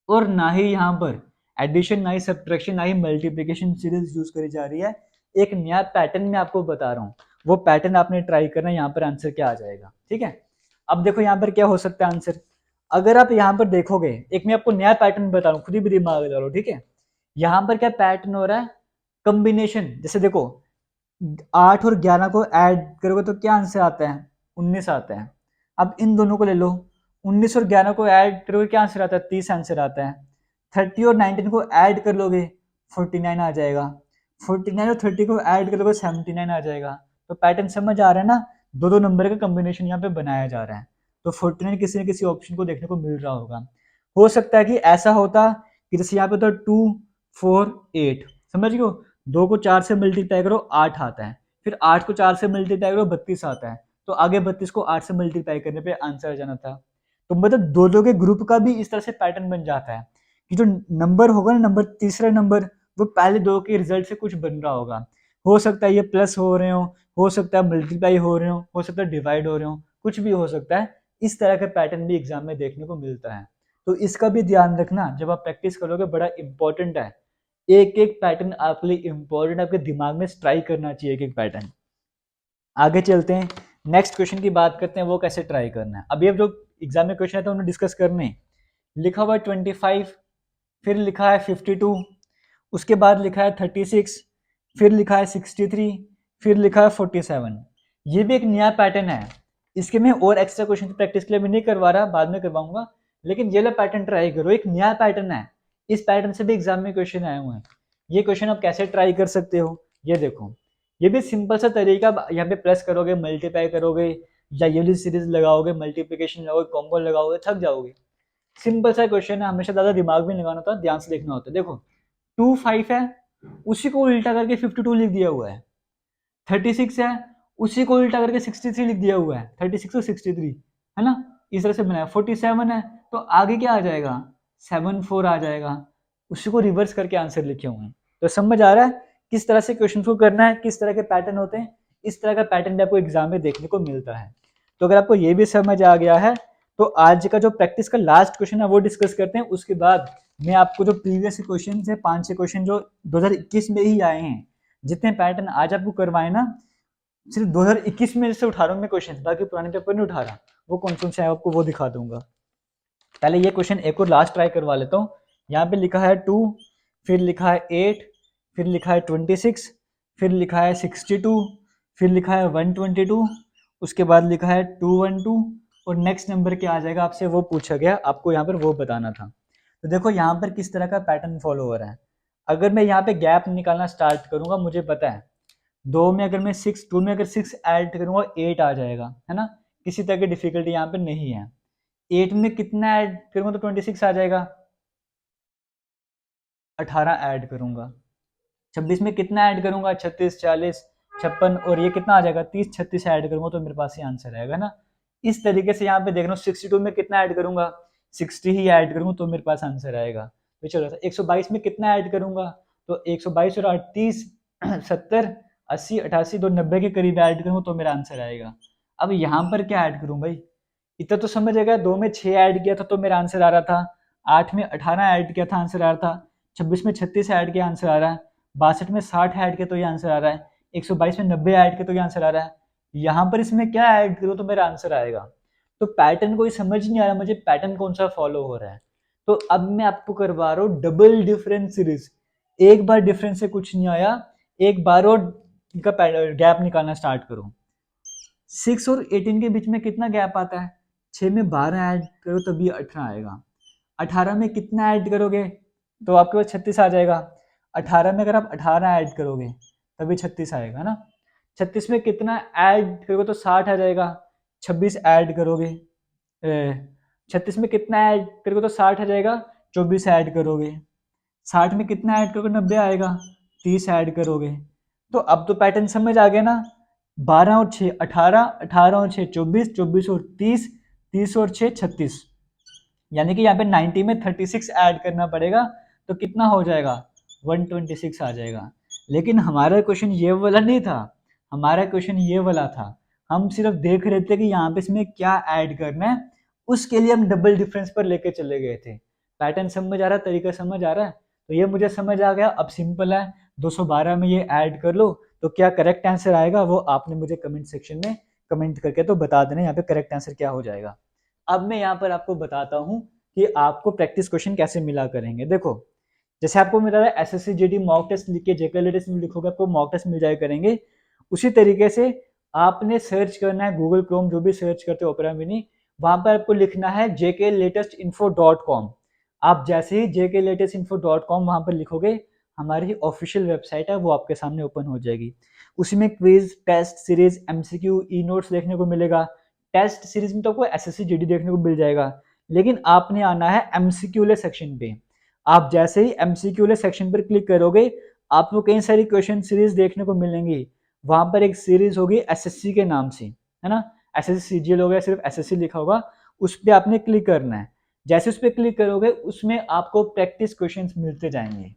और ना ही यहाँ पर एडिशन, ना ही सब्ट्रैक्शन, ना ही मल्टीप्लिकेशन सीरीज यूज करी जा रही है। एक नया पैटर्न मैं आपको बता रहा हूँ, वो पैटर्न आपने ट्राई करना है, यहाँ पर आंसर क्या आ जाएगा। ठीक है, अब देखो यहाँ पर क्या हो सकता है आंसर। अगर आप यहाँ पर देखोगे, एक मैं आपको नया पैटर्न बता रहा हूँ, खुद ही भी दिमाग लगा लो। ठीक है, यहाँ पर क्या पैटर्न हो रहा है, कॉम्बिनेशन। जैसे देखो 8 और 11 को ऐड करोगे तो क्या आंसर आता है, 19 आता है। अब इन दोनों को ले लो, 19 और 11 को ऐड करोगे क्या आंसर आता है, 30 आंसर आता है। 30 और 19 को ऐड कर लोगे 49 आ जाएगा। 49 और 30 को ऐड कर लोगे 79 आ जाएगा। तो पैटर्न समझ आ रहा है ना, दो दो नंबर का कॉम्बिनेशन यहाँ पे बनाया जा रहा है। तो 49 किसी न किसी ऑप्शन को देखने को मिल रहा होगा। हो सकता है कि ऐसा होता कि जैसे यहाँ पे तो 2 4 8, समझ गए, 2 को 4 से मल्टीप्लाई करो 8 आता है, फिर 8 को 4 से मल्टीप्लाई करो 32 आता है। तो आगे 32 को 8 से मल्टीप्लाई करने पे आंसर आ जाना था। तो मतलब दो दो के ग्रुप का भी इस तरह से पैटर्न बन जाता है कि जो नंबर होगा ना, नंबर तीसरा नंबर, वो पहले दो के रिजल्ट से कुछ बन रहा होगा। हो सकता है ये प्लस हो रहे हो सकता है मल्टीप्लाई हो रहे हो सकता है डिवाइड हो रहे हो, कुछ भी हो सकता है। इस तरह का पैटर्न भी एग्जाम में देखने को मिलता है। तो इसका भी ध्यान रखना, जब आप प्रैक्टिस करोगे, बड़ा इंपॉर्टेंट है। एक एक पैटर्न आपके लिए इंपॉर्टेंट, आपके दिमाग में ट्राई करना चाहिए एक एक पैटर्न। आगे चलते हैं, नेक्स्ट क्वेश्चन की बात करते हैं, वो कैसे ट्राई करना है। अभी अब जो एग्जाम में क्वेश्चन है तो उन्हें डिस्कस करने हैं। लिखा हुआ है 25, फिर लिखा है 52, उसके बाद लिखा है 36, फिर लिखा है 63, फिर लिखा है 47। ये भी एक नया पैटर्न है। इसके मैं और एक्स्ट्रा क्वेश्चन की प्रैक्टिस के लिए मैं नहीं करवा रहा, बाद में करवाऊंगा, लेकिन ये वाला पैटर्न ट्राई करो, एक नया पैटर्न है। इस पैटर्न से भी एग्जाम में क्वेश्चन आए हुए हैं। ये क्वेश्चन आप कैसे ट्राई कर सकते हो, ये देखो। ये भी सिंपल सा तरीका, यहाँ पे प्लस करोगे, मल्टीप्लाई करोगे, या ये वाली सीरीज लगाओगे, मल्टीप्लिकेशन लगाओगे, कॉम्बो लगाओगे, थक जाओगे। सिंपल सा क्वेश्चन है, हमेशा ज्यादा दिमाग भी नहीं लगाना होता, ध्यान से देखना होता है। देखो 2 5 है, उसी को उल्टा करके 52 लिख दिया हुआ है। 36 है, उसी को उल्टा करके 63 लिख दिया हुआ है। 36 और 63 है ना, इस तरह से बनाया। 47 है, तो आगे क्या आ जाएगा, 74 आ जाएगा। उसी को रिवर्स करके आंसर लिखे हुए हैं। तो समझ आ रहा है किस तरह से क्वेश्चन को करना है, किस तरह के पैटर्न होते हैं। इस तरह का पैटर्न भी आपको एग्जाम में देखने को मिलता है। तो अगर आपको ये भी समझ आ गया है, तो आज का जो प्रैक्टिस का लास्ट क्वेश्चन है वो डिस्कस करते हैं। उसके बाद मैं आपको जो प्रीवियस क्वेश्चन है, 5-6 क्वेश्चन जो 2021 में ही आए हैं, जितने पैटर्न आज आपको करवाए ना, सिर्फ 2021 में से उठा रहा हूँ मैं क्वेश्चन, बाकी पुराने पेपर नहीं उठा रहा। वो कौन कौन से है आपको वो दिखा दूंगा। पहले ये क्वेश्चन एक और लास्ट ट्राई करवा लेता हूँ। यहाँ पे लिखा है 2, फिर लिखा है 8, फिर लिखा है 26, फिर लिखा है 62, फिर लिखा है 122, उसके बाद लिखा है 212, और नेक्स्ट नंबर क्या आ जाएगा आपसे वो पूछा गया, आपको यहाँ पर वो बताना था। तो देखो यहाँ पर किस तरह का पैटर्न फॉलो हो रहा है। अगर मैं यहाँ पे गैप निकालना स्टार्ट करूंगा, मुझे पता है 2 में अगर मैं 6, 2 में अगर 6 ऐड करूंगा 8 आ जाएगा, है ना, किसी तरह की डिफिकल्टी यहाँ पे नहीं है। 8 में कितना ऐड करूंगा तो 26 आ जाएगा, 18 ऐड करूंगा। 26 में कितना ऐड करूंगा, 36, 40, 56, और ये कितना आ जाएगा, 30, 36 ऐड करूंगा तो मेरे पास ये आंसर आएगा ना। इस तरीके से यहाँ पे देख रहा हूँ 62 में कितना ऐड करूंगा, 60 ही ऐड करूंगा तो मेरे पास आंसर आएगा। तो चलो 122 में कितना ऐड करूंगा, तो 122 और 30, 70, 80, 88, तो 90 के करीब ऐड करूंगा तो मेरा आंसर आएगा। अब यहाँ पर क्या ऐड करूं भाई, इतना तो समझ आएगा। 2 में 6 ऐड किया था तो मेरा आंसर आ रहा था, 8 में 18 ऐड किया था आंसर आ रहा था, 26 में 36 ऐड किया आंसर आ रहा है, 62 में 60 ऐड किया तो ये आंसर आ रहा है, 122 में 90 ऐड किया तो ये आंसर आ रहा है। यहाँ पर इसमें क्या ऐड करूँ तो मेरा आंसर आएगा। तो पैटर्न कोई समझ नहीं आ रहा मुझे, पैटर्न कौन सा फॉलो हो रहा है। तो अब मैं आपको करवा रहा हूँ डबल डिफरेंस सीरीज। एक बार डिफरेंस से कुछ नहीं आया, एक बार और इनका गैप निकालना स्टार्ट करो। 6 और 18 के बीच में कितना गैप आता है, 6 में 12 ऐड करो तभी 18 आएगा। 18 में कितना ऐड करोगे तो आपके पास 36 आ जाएगा। 18 में अगर आप 18 ऐड करोगे तभी 36 आएगा ना। 36 में कितना ऐड करोगे तो 60 आ जाएगा। 26 ऐड करोगे, 36 में कितना ऐड करोगे तो 60 आ जाएगा, 24 ऐड करोगे। 60 में कितना ऐड करोगे, 90 आएगा, 30 ऐड करोगे। तो अब तो पैटर्न समझ आ गया ना, 12 और 6 18, 18 और 6 24, 24 और 30, 30 और 6 36, यानी कि यहाँ पे 90 में 36 ऐड करना पड़ेगा, तो कितना हो जाएगा, 126 आ जाएगा। लेकिन हमारा क्वेश्चन ये वाला नहीं था, हमारा क्वेश्चन ये वाला था, हम सिर्फ देख रहे थे कि यहाँ पे इसमें क्या ऐड करना है, उसके लिए हम डबल डिफरेंस पर लेके चले गए थे। पैटर्न समझ आ रहा है, तरीका समझ आ रहा है, तो ये मुझे समझ आ गया। अब सिंपल है, 212 में ये ऐड कर लो, तो क्या करेक्ट आंसर आएगा वो आपने मुझे कमेंट सेक्शन में कमेंट करके तो बता देना यहाँ पे करेक्ट आंसर क्या हो जाएगा। अब मैं यहाँ पर आपको बताता हूँ कि आपको प्रैक्टिस क्वेश्चन कैसे मिला करेंगे। देखो, जैसे आपको मिला है एसएससी जीडी मॉक टेस्ट लिख के जेके लेटेस्ट में लिखोगे आपको मॉक टेस्ट मिल जाया करेंगे, उसी तरीके से आपने सर्च करना है गूगल क्रोम, जो भी सर्च करते हो ओपेरा मिनी, वहां पर आपको लिखना है jklatestinfo.com। आप जैसे ही jklatestinfo.com वहां पर लिखोगे, हमारी ऑफिशियल वेबसाइट है वो आपके सामने ओपन हो जाएगी। उसमें quiz, test series, MCQ, e notes देखने को मिलेगा। टेस्ट सीरीज में तो आपको एसएससी जीडी देखने को मिल जाएगा, लेकिन आपने आना है एमसीक्यू वाले सेक्शन पे। आप जैसे ही एमसीक्यू वाले सेक्शन पर क्लिक करोगे, आपको कई सारी क्वेश्चन सीरीज देखने को मिलेंगी। वहां पर एक सीरीज होगी एसएससी के नाम से, है ना, एसएससी सीजीएल हो गया, सिर्फ एसएससी लिखा होगा, उस पर आपने क्लिक करना है। जैसे उस पर क्लिक करोगे, उसमें आपको प्रैक्टिस क्वेश्चन मिलते जाएंगे।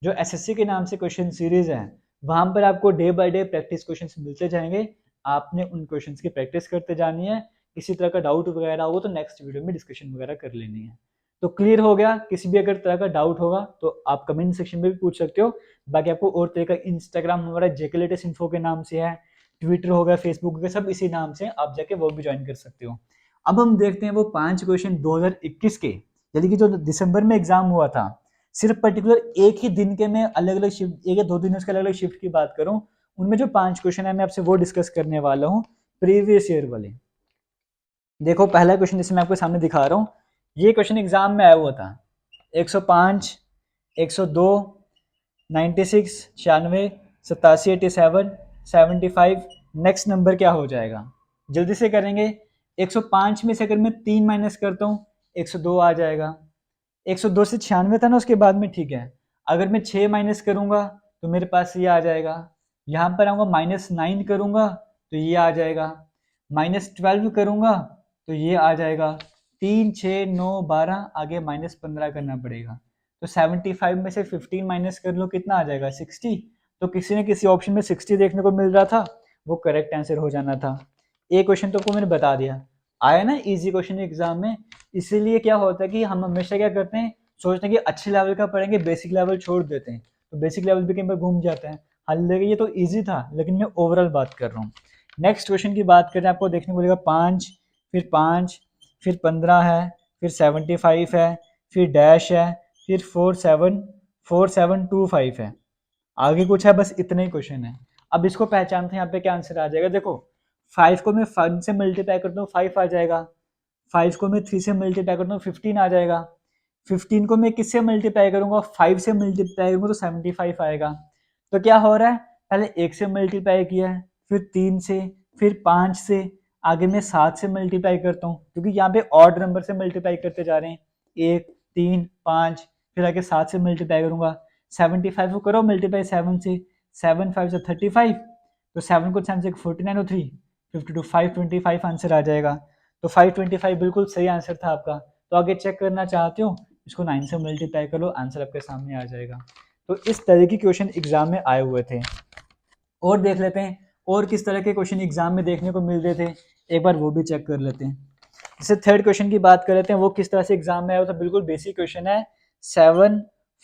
जो एसएससी के नाम से क्वेश्चन सीरीज है, वहां पर आपको day by day practice questions मिलते जाएंगे। आपने उन क्वेश्चंस की प्रैक्टिस करते जानी है। किसी तरह का डाउट वगैरह हो तो नेक्स्ट वीडियो में डिस्कशन वगैरह कर लेनी है। तो क्लियर हो गया, किसी भी अगर तरह का डाउट होगा तो आप कमेंट सेक्शन में भी पूछ सकते हो। बाकी आपको और तरह का इंस्टाग्राम हमारा जेके लेटेस्ट इन्फो के नाम से है, ट्विटर हो गया, फेसबुक हो गया, सब इसी नाम से, आप जाके वो भी ज्वाइन कर सकते हो। अब हम देखते हैं वो 5 क्वेश्चन 2021 के, यानी कि जो दिसंबर में एग्जाम हुआ था, सिर्फ पर्टिकुलर एक ही दिन के में अलग अलग शिफ्ट, एक या 2 दिनों के अलग अलग शिफ्ट की बात करूं, उनमें जो 5 क्वेश्चन है मैं आपसे वो डिस्कस करने वाला हूं, प्रीवियस ईयर वाले। देखो, पहला क्वेश्चन जिसे मैं आपके सामने दिखा रहा हूँ, ये क्वेश्चन एग्जाम में आया हुआ था। 105, 102, 96, 96, 87, 87, 75, नेक्स्ट नंबर क्या हो जाएगा, जल्दी से करेंगे। 105 में से अगर मैं 3 माइनस करता हूँ, 102 आ जाएगा। 102 से 96 था ना उसके बाद में, ठीक है। अगर मैं 6 माइनस करूंगा तो मेरे पास ये आ जाएगा। यहाँ पर आऊँगा -9 करूंगा तो ये आ जाएगा। -12 करूंगा तो ये आ जाएगा। 3, 6, 9, 12, आगे -15 करना पड़ेगा। तो 75 में से 15 माइनस कर लो, कितना आ जाएगा, 60। तो किसी न किसी ऑप्शन में 60 देखने को मिल रहा था, वो करेक्ट आंसर हो जाना था। एक क्वेश्चन तो आपको मैंने बता दिया, आया ना इजी क्वेश्चन एग्जाम में। इसीलिए क्या होता है कि हम हमेशा क्या करते हैं, सोचते हैं कि अच्छे लेवल का पढ़ेंगे, बेसिक लेवल छोड़ देते हैं, तो बेसिक लेवल भी कहीं पर घूम जाता है। हालांकि ये तो इजी था, लेकिन मैं ओवरऑल बात कर रहा हूँ। नेक्स्ट क्वेश्चन की बात करें, आपको देखने को मिलेगा 5, फिर 5, फिर 15 है, फिर 75 है, फिर डैश है, फिर 4725 है। आगे कुछ है, बस इतने ही क्वेश्चन है। अब इसको पहचानते हैं, यहाँ पे क्या आंसर आ जाएगा। देखो, 5 को मैं 5 से मल्टीप्लाई करता हूँ, 5 आ जाएगा। 5 को मैं 3 से मल्टीप्लाई करता हूँ, 15 आ जाएगा। 15 को मैं किससे मल्टीप्लाई करूंगा, 5 से मल्टीप्लाई करूंगा तो 75 आएगा। तो क्या हो रहा है, पहले 1 से मल्टीप्लाई किया है, फिर 3 से, फिर 5 से, आगे मैं 7 से मल्टीप्लाई करता हूँ, क्योंकि यहाँ पे ऑड नंबर से मल्टीप्लाई करते जा रहे हैं। 1, 3, 5, फिर आगे 7 से मल्टीप्लाई करूंगा। 75 को करो मल्टीप्लाई 7 से, 7 5 से 35, तो 7 को 7 से 49 और 3 52, 525 आंसर आ जाएगा। तो 525 बिल्कुल सही आंसर था आपका। तो आगे चेक करना चाहते हो, इसको 9 से मल्टीप्लाई कर लो, आंसर आपके सामने आ जाएगा। तो इस तरह के क्वेश्चन एग्जाम में आए हुए थे। और देख लेते हैं और किस तरह के क्वेश्चन एग्जाम में देखने को मिल रहे थे, एक बार वो भी चेक कर लेते हैं। जैसे थर्ड क्वेश्चन की बात कर लेते हैं, वो किस तरह से एग्जाम में आया था। बिल्कुल बेसिक क्वेश्चन है, 7,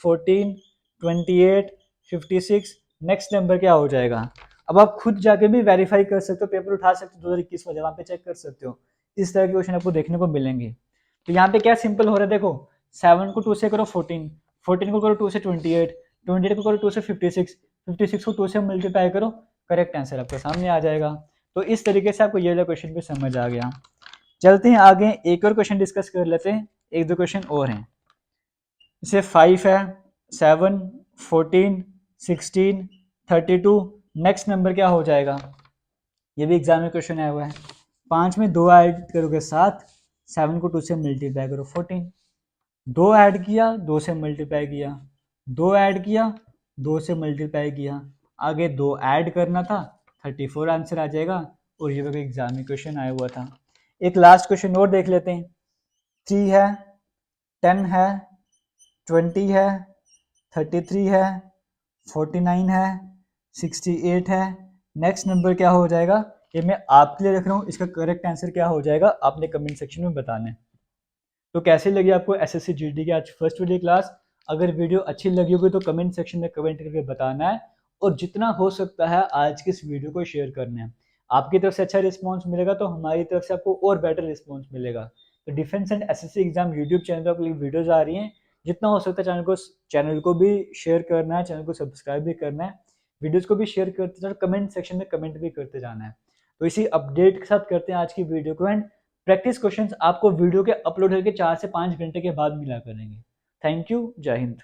14, 28, 56, नेक्स्ट नंबर क्या हो जाएगा। अब आप खुद जाके भी वेरीफाई कर सकते हो, पेपर उठा सकते हो 2021 वाले, वहां पे चेक कर सकते हो। इस तरह के क्वेश्चन आपको देखने को मिलेंगे। तो यहाँ पे क्या सिंपल हो रहा है, देखो 7 को 2 से करो 14, 14 को करो 2 से 28, 28 को करो 2 से 56, 56 को 2 से मल्टीप्लाई करो, करेक्ट आंसर आपके सामने आ जाएगा। तो इस तरीके से आपको ये वाला क्वेश्चन भी समझ आ गया। चलते हैं आगे, एक और क्वेश्चन डिस्कस कर लेते हैं, एक दो क्वेश्चन और हैं। जैसे 5 है, 7, 14, 16, 32, नेक्स्ट नंबर क्या हो जाएगा। ये भी एग्जाम में क्वेश्चन आया हुआ है। 5 में 2 ऐड करोगे 7, 7 को 2 से मल्टीप्लाई करो 14, 2 ऐड किया, 2 से मल्टीप्लाई किया, 2 ऐड किया, 2 से मल्टीप्लाई किया, आगे 2 ऐड करना था, 34 आंसर आ जाएगा। और ये मेरे एग्जाम में क्वेश्चन आया हुआ था। एक लास्ट क्वेश्चन और देख लेते हैं। 3 है, 10 है, 20 है, 33 है, 49 है, 68 है। नेक्स्ट नंबर क्या हो जाएगा, ये मैं आपके लिए रख रहा हूँ, इसका करेक्ट आंसर क्या हो जाएगा आपने कमेंट सेक्शन में बताना है। तो कैसी लगी आपको एसएससी जीडी की आज फर्स्ट वीडियो क्लास? अगर वीडियो अच्छी लगी होगी तो कमेंट सेक्शन में कमेंट करके बताना है, और जितना हो सकता है आज की इस वीडियो को शेयर करना है। आपकी तरफ से अच्छा रिस्पॉन्स मिलेगा तो हमारी तरफ से आपको और बेटर रिस्पॉन्स मिलेगा। तो defence and SSC exam YouTube channel पर आपके लिए वीडियोज आ रही हैं, जितना हो सकता है चैनल को भी शेयर करना है, चैनल को सब्सक्राइब भी करना है, वीडियोज को भी शेयर करते जाना, कमेंट सेक्शन में कमेंट भी करते जाना है। तो इसी अपडेट के साथ करते हैं आज की वीडियो को एंड। प्रैक्टिस क्वेश्चंस आपको वीडियो के अपलोड करके 4 से 5 घंटे के बाद मिला करेंगे। थैंक यू, जय हिंद।